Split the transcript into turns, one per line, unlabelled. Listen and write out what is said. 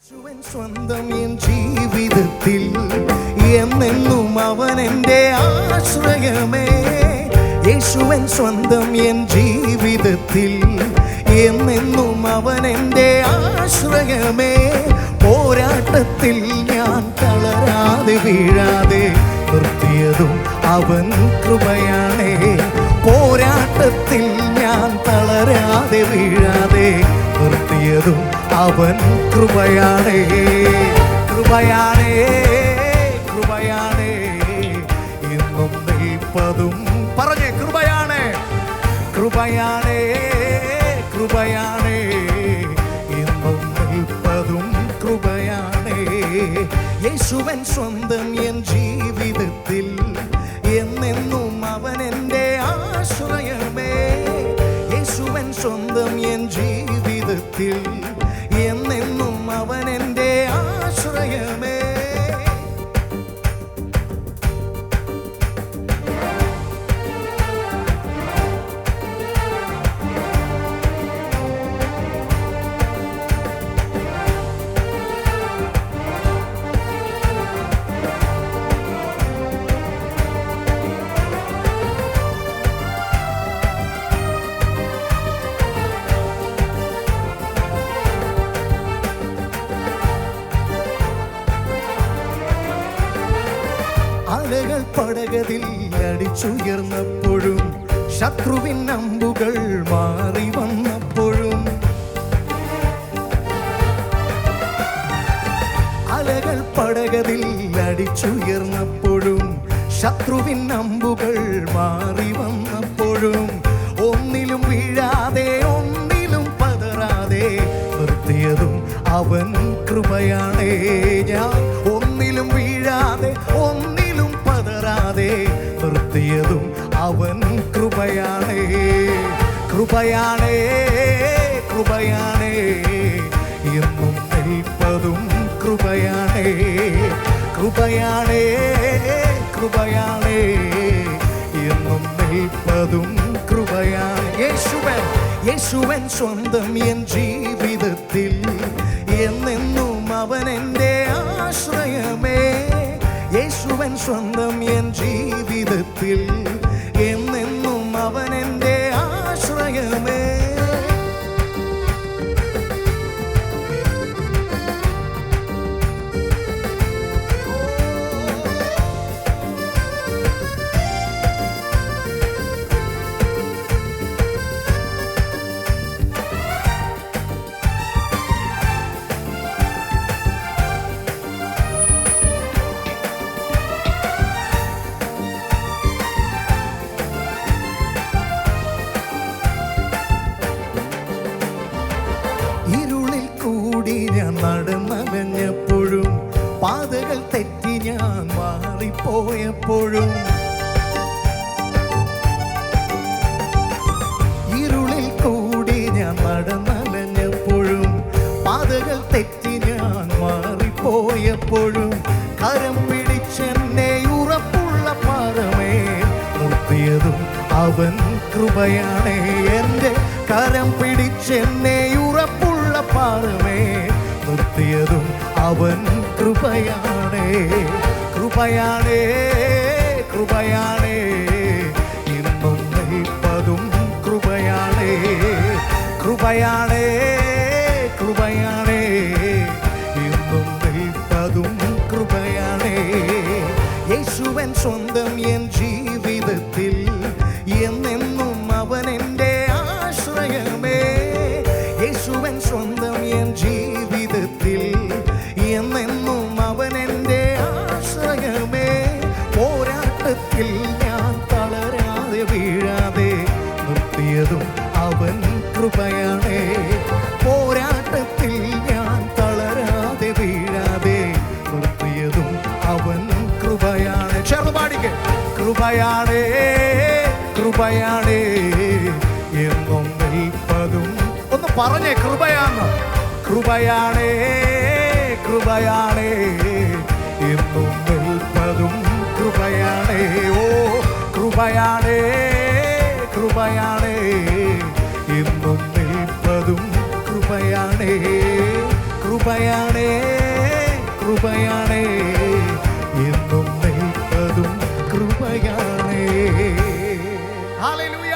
സ്വന്തം എൻ ജീവിതത്തിൽ എന്നെന്നും അവൻ എൻ്റെ ആശ്രയമേ. യേശുവൻ സ്വന്തം എൻ ജീവിതത്തിൽ എന്നെന്നും അവൻ എൻ്റെ ആശ്രയമേ. പോരാട്ടത്തിൽ ഞാൻ തളരാതെ വീഴാതെ നിർത്തിയതും അവൻ കൃപയാണേ. പോരാട്ടത്തിൽ ഞാൻ തളരാതെ വീഴാതെ നിർത്തിയതും അവൻ കൃപയാണേ. കൃപയാണേ കൃപയാണേ ഇന്നും നിൽപ്പതും പറഞ്ഞേ കൃപയാണേ. കൃപയാണേ കൃപയാണേ ഇന്നും നിൽപ്പതും കൃപയാണേ. യേശുവൻ സ്വന്തം എൻ ജീവിതത്തിൽ എന്നെന്നും അവൻ എൻ്റെ ആശ്രയമേ. യേശുവൻ സ്വന്തം എൻ ജീവിതത്തിൽ എന്നെന്നും അവൻ എൻ്റെ ആശ്രയമേ. അലകൾ പടകതിൽ അടിച്ചുയർന്നപ്പോഴും ശത്രുവിൻ അമ്പുകൾ മാറി വന്നപ്പോഴും അലകൾ പടകതിൽ അടിച്ചുയർന്നപ്പോഴും ശത്രുവിൻ അമ്പുകൾ മാറി വന്നപ്പോഴും ഒന്നിലും വീഴാതെ ഒന്നിലും പതറാതെ നിർത്തിയതും അവൻ കൃപയാണേ. ഞാൻ ഒന്നിലും വീഴാതെ ഒന്നിലും പതറാതെ നിർത്തിയതും അവൻ കൃപയാണേ. കൃപയാണേ കൃപയാണേ എന്നും നിൽപ്പതും കൃപയാണേ. കൃപയാണേ കൃപയാണേ എന്നും നിൽപ്പതും കൃപയാണേ. യേശുവൻ സ്വന്തം എൻ ജീവിതത്തിൽ എന്നെന്നും അവൻ എൻ്റെ ആശ്രയമേ. യേശുവൻ സ്വന്തം എൻ ജീവിതത്തിൽ എന്നെന്നും അവൻ എൻ്റെ ആശ്രയമേ. ഞാൻ നടന്നകഞ്ഞപ്പോഴും പാതകൾ തെറ്റി ഞാൻ മാറിപ്പോയപ്പോഴും ഇരുളിൽ കൂടി ഞാൻ നടന്നകഞ്ഞപ്പോഴും പാതകൾ തെറ്റി ഞാൻ മാറിപ്പോയപ്പോഴും കരം പിടിച്ചെന്നെ ഉറപ്പുള്ള പാറമേ നിർത്തിയതും അവൻ കൃപയാണേ. എൻ്റെ കരം പിടിച്ചെന്നെ ഉറപ്പുള്ള പാറമേ നിർത്തിയതും അവൻ കൃപയാണേ. കൃപയാണേ കൃപയാണേ ഇന്നും നിൽപ്പതും കൃപയാണേ. കൃപയാണേ കൃപയാണേ ഇന്നും നിൽപ്പതും കൃപയാണേ. യേശുവൻ സ്വന്തം എൻ ജീവിതത്തിൽ എന്നെന്നും അവൻ എൻ്റെ ആശ്രയമേ. യേശുവൻ സ്വന്തം എൻ ജീവിതത്തിൽ എന്നെന്നും അവൻ എൻ്റെ ആശ്രയമേ. പോരാട്ടത്തിൽ ഞാൻ തളരാതെ വീഴാതെ നിർത്തിയതും അവൻ കൃപയാണേ. പോരാട്ടത്തിൽ ഞാൻ തളരാതെ വീഴാതെ നിർത്തിയതും അവൻ കൃപയാണേ. ചെറുപാടിക്ക് കൃപയാണേ കൃപയാണേ എന്നും നിൽപ്പതും ഒന്ന് പറഞ്ഞേ കൃപയാണ്. കൃപയാണേ കൃപയാണേ എന്നും നിൽപ്പതും കൃപയാണേ. ഓ കൃപയാണേ കൃപയാണേ എന്നും നിൽപ്പതും കൃപയാണേ. കൃപ കൃപയാണേ കൃപയാണേ എന്നും നിൽപ്പതും കൃപയാണേ. ഹല്ലേലൂയ.